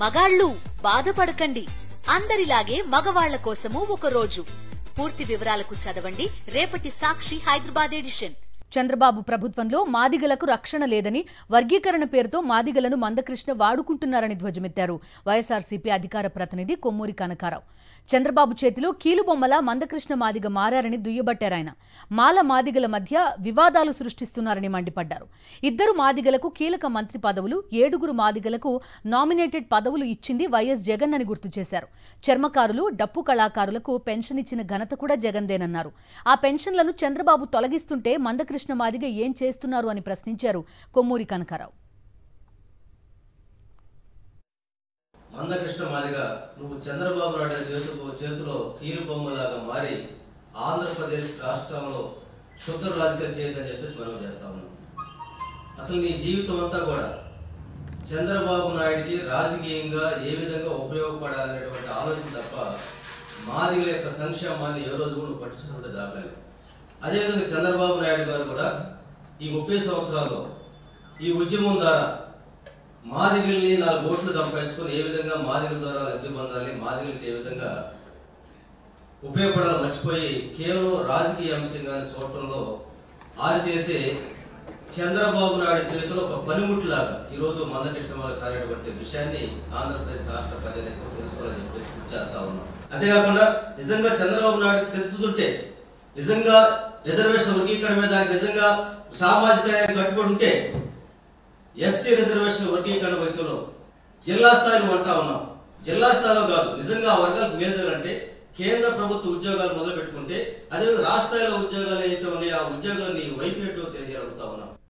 మగాళ్ళు బాధపడకండి, అందరిలాగే మగవాళ్ల కోసము ఒక రోజు. పూర్తి వివరాలకు చదవండి రేపటి సాక్షి హైదరాబాద్ ఎడిషన్. చంద్రబాబు ప్రభుత్వంలో మాదిగలకు రక్షణ లేదని, వర్గీకరణ పేరుతో మాదిగలను మందకృష్ణ వాడుకుంటున్నారని ధ్వజమెత్తారు వైఎస్ఆర్సీపీ అధికార ప్రతినిధి కొమ్మూరి కనకారావు. చంద్రబాబు చేతిలో కీలుబొమ్మలా మందకృష్ణ మాదిగ మారారని దుయ్యబట్టారాయన. మాల మాదిగల మధ్య వివాదాలు సృష్టిస్తున్నారని మండిపడ్డారు. 2 మాదిగలకు కీలక మంత్రి పదవులు, 7 మాదిగలకు నామినేటెడ్ పదవులు ఇచ్చింది వైఎస్ జగన్ అని గుర్తు చేశారు. చర్మకారులు, డప్పు కళాకారులకు పెన్షన్ ఇచ్చిన ఘనత కూడా జగన్దేనన్నారు. ఆ పెన్షన్లను చంద్రబాబు తొలగిస్తుంటే మందకృష్ణ మాదిగ ఏం చేస్తున్నారు అని ప్రశ్నించారు కొమ్మూరి కనకారావు. మందకృష్ణ మాదిగ నువ్వు చంద్రబాబు నాయుడు చేతిలో కీలుబొమ్మలాగా మారి ఆంధ్రప్రదేశ్ రాష్ట్రంలో శుద్ధ రాజకీయం చేయదని చెప్పేసి మనం చేస్తా ఉన్నాం. అసలు నీ జీవితం అంతా కూడా చంద్రబాబు నాయుడికి రాజకీయంగా ఏ విధంగా ఉపయోగపడాలనేటువంటి ఆలోచన తప్ప మాదిగల యొక్క సంక్షేమాన్ని ఏ రోజు కూడా పట్టించుకుంటే దాఖలేదు. అదేవిధంగా చంద్రబాబు నాయుడు గారు కూడా ఈ 30 సంవత్సరాల్లో ఈ ఉద్యమం ద్వారా మాదిగల్ని 4 ఓట్లు సంపాదించుకొని ఏ విధంగా మాదిగల ద్వారా లబ్ధి పొందాలి, మాదిగలకి ఏ విధంగా ఉపయోగపడాలో మర్చిపోయి కేవలం రాజకీయ అంశంగానే చూడటంలో ఆరితేరితే చంద్రబాబు నాయుడు చేతిలో ఒక పనిముట్టులాగా ఈరోజు మందకృష్ణ మాదిగ కానిటువంటి విషయాన్ని ఆంధ్రప్రదేశ్ రాష్ట్ర ప్రజలకు తెలుసుకోవాలని చెప్పేసి గుర్తు చేస్తా ఉన్నాం. అంతేకాకుండా నిజంగా చంద్రబాబు నాయుడుకి తెలుసుతుంటే, నిజంగా రిజర్వేషన్ వర్గీకరణ మీద దానికి నిజంగా సామాజిక కట్టుబడి ఉంటే ఎస్సీ రిజర్వేషన్ వర్గీకరణ విషయంలో జిల్లా స్థాయిలో అంటా ఉన్నాం. జిల్లా స్థాయిలో కాదు, నిజంగా ఆ వర్గాలకు మేలుదంటే కేంద్ర ప్రభుత్వ ఉద్యోగాలు మొదలు పెట్టుకుంటే, అదేవిధంగా రాష్ట్ర స్థాయిలో ఉద్యోగాలు ఏవైతే ఉన్నాయో ఆ ఉద్యోగాన్ని వైపు తెలియజేయగలుగుతా ఉన్నాం.